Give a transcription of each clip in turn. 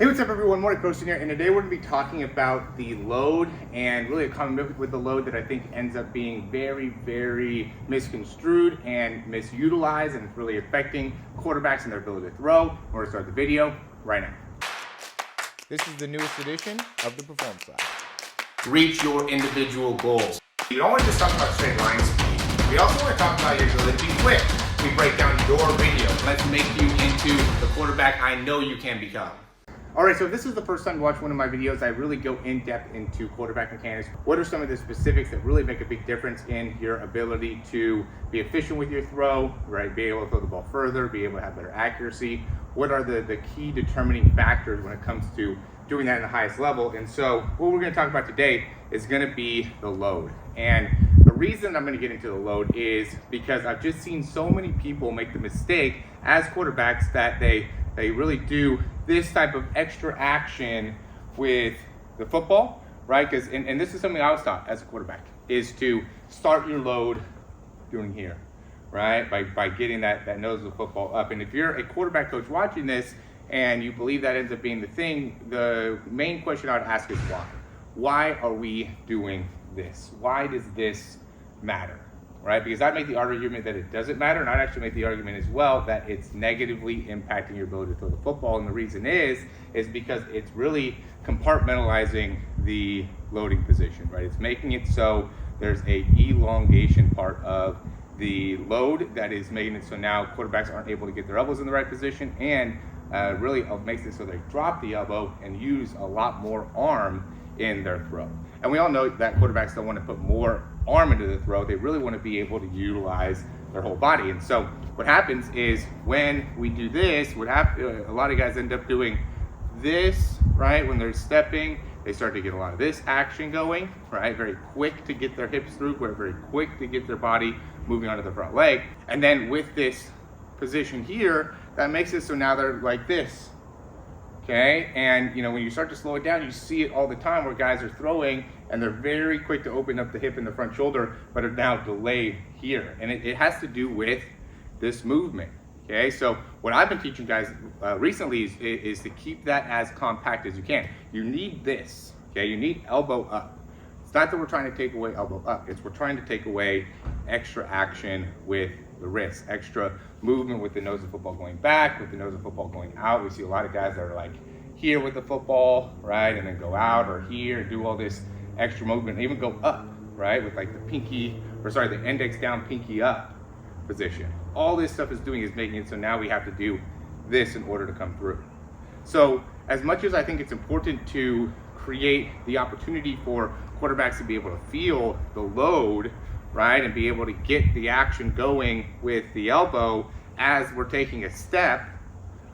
Hey, what's up everyone, Morey Croson here, and today we're going to be talking about the load and really a common myth with the load that I think ends up being very misconstrued and misutilized, and it's really affecting quarterbacks and their ability to throw. We're going to start the video right now. This is the newest edition of the Performance Lab. Reach your individual goals. You don't want to just talk about straight line speed. We also want to talk about your ability to be quick. We break down your video. Let's make you into the quarterback I know you can become. All right, so if this is the first time you watch one of my videos, I really go in depth into quarterback mechanics. What are some of the specifics that really make a big difference in your ability to be efficient with your throw, right? Be able to throw the ball further, be able to have better accuracy. What are the key determining factors when it comes to doing that at the highest level? And so what we're gonna talk about today is gonna be the load. And the reason I'm gonna get into the load is because I've just seen so many people make the mistake as quarterbacks that they really do this type of extra action with the football, right? Because and this is something I was taught as a quarterback, is to start your load doing here, right? By getting that nose of the football up. And if you're a quarterback coach watching this and you believe that ends up being the thing, the main question I would ask is why? Why are we doing this? Why does this matter? Right? Because I'd make the argument that it doesn't matter, and I'd actually make the argument as well that it's negatively impacting your ability to throw the football. And the reason is because it's really compartmentalizing the loading position, right? It's making it so there's a elongation part of the load that is making it so now quarterbacks aren't able to get their elbows in the right position, and really makes it so they drop the elbow and use a lot more arm in their throw. And we all know that quarterbacks don't want to put more arm into the throw. They really want to be able to utilize their whole body. And so what happens is when we do this, a lot of guys end up doing this, right? When they're stepping, they start to get a lot of this action going, right? Very quick to get their hips through, very quick to get their body moving onto the front leg. And then with this position here, that makes it so now they're like this. Okay, and when you start to slow it down, you see it all the time where guys are throwing and they're very quick to open up the hip and the front shoulder, but are now delayed here. And it has to do with this movement. Okay, so what I've been teaching guys recently is to keep that as compact as you can. You need this, okay? You need elbow up. It's not that we're trying to take away elbow up, it's we're trying to take away extra action with the wrist, extra movement with the nose of football going back, with the nose of football going out. We see a lot of guys that are like here with the football, right, and then go out, or here and do all this extra movement, and even go up, right, with like the index down, pinky up position. All this stuff is doing is making it so now we have to do this in order to come through. So as much as I think it's important to create the opportunity for quarterbacks to be able to feel the load, right, and be able to get the action going with the elbow as we're taking a step,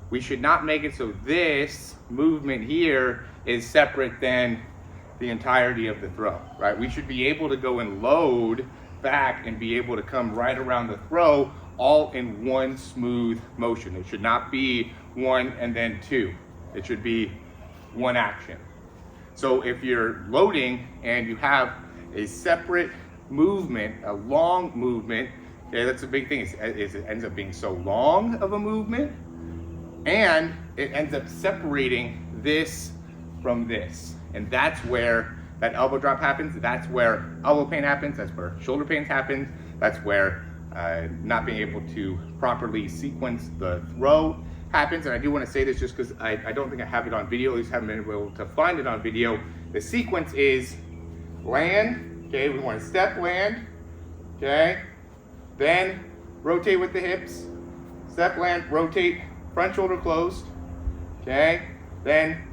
we should not make it so this movement here is separate than the entirety of the throw, right? We should be able to go and load back and be able to come right around the throw all in one smooth motion. It should not be one and then two. It should be one action. So if you're loading and you have a separate movement, a long movement, okay, that's a big thing, is it ends up being so long of a movement, and it ends up separating this from this. And that's where that elbow drop happens, that's where elbow pain happens, that's where shoulder pain happens, that's where not being able to properly sequence the throw happens. And I do want to say this just because I don't think I have it on video, at least haven't been able to find it on video. The sequence is land, okay, we want to step, land, okay, then rotate with the hips, step, land, rotate, front shoulder closed, okay, then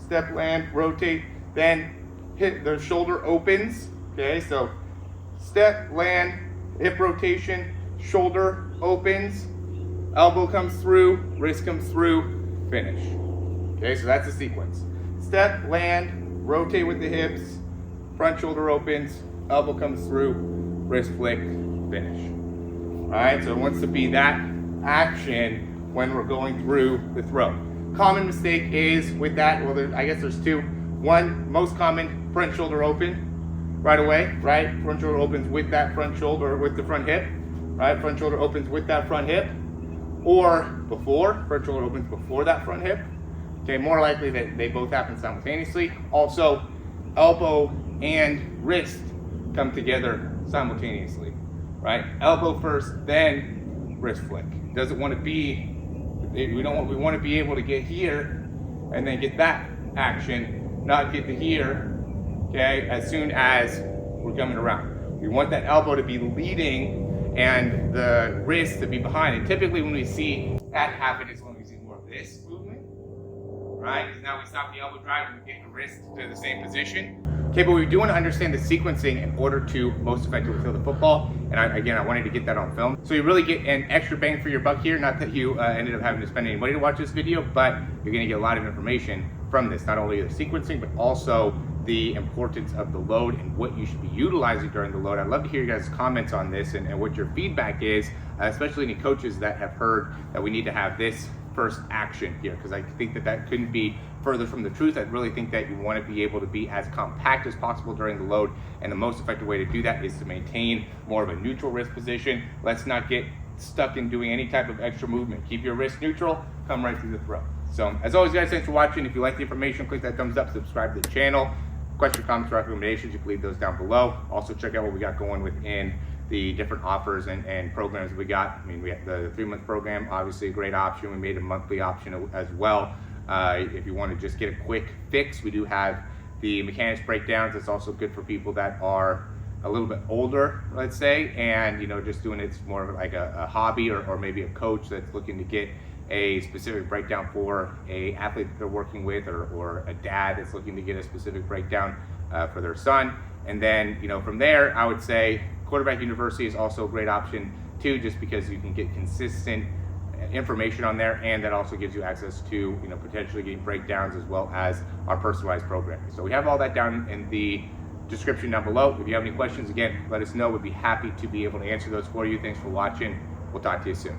step, land, rotate, then hit the shoulder opens, okay, so step, land, hip rotation, shoulder opens, elbow comes through, wrist comes through, finish. Okay, so that's the sequence. Step, land, rotate with the hips, front shoulder opens, elbow comes through, wrist flick, finish. All right, so it wants to be that action when we're going through the throw. Common mistake is with that, well, I guess there's two. One, most common, front shoulder open right away, right? Front shoulder opens with that front shoulder, with the front hip, right? Front shoulder opens with that front hip. Or before, front shoulder opens before that front hip. Okay, more likely that they both happen simultaneously. Also, elbow and wrist come together simultaneously, right? Elbow first, then wrist flick. Doesn't want to be, we want to be able to get here and then get that action, not get to here, okay, as soon as we're coming around. We want that elbow to be leading and the wrist to be behind. And typically when we see that happen is when we see more of this movement, right? Because now we stop the elbow drive and we get the wrist to the same position. Okay, but we do want to understand the sequencing in order to most effectively throw the football. And I wanted to get that on film. So you really get an extra bang for your buck here. Not that you ended up having to spend any money to watch this video, but you're going to get a lot of information from this. Not only the sequencing, but also the importance of the load and what you should be utilizing during the load. I'd love to hear you guys' comments on this and what your feedback is, especially any coaches that have heard that we need to have this first action here, because I think that couldn't be further from the truth. I really think that you want to be able to be as compact as possible during the load, and the most effective way to do that is to maintain more of a neutral wrist position. Let's not get stuck in doing any type of extra movement. Keep your wrist neutral, come right through the throw. So as always, guys, thanks for watching. If you like the information, click that thumbs up, subscribe to the channel. Questions, comments, recommendations, you can leave those down below. Also check out what we got going within the different offers and programs we got. I mean, we have the 3-month program, obviously a great option. We made a monthly option as well. If you want to just get a quick fix, we do have the mechanics breakdowns. It's also good for people that are a little bit older, let's say, and just doing it's more of like a hobby or maybe a coach that's looking to get a specific breakdown for a athlete that they're working with, or a dad that's looking to get a specific breakdown for their son. And then from there, I would say Quarterback University is also a great option too, just because you can get consistent information on there, and that also gives you access to potentially getting breakdowns as well as our personalized programming. So we have all that down in the description down below. If you have any questions, again, let us know. We'd be happy to be able to answer those for you. Thanks for watching. We'll talk to you soon.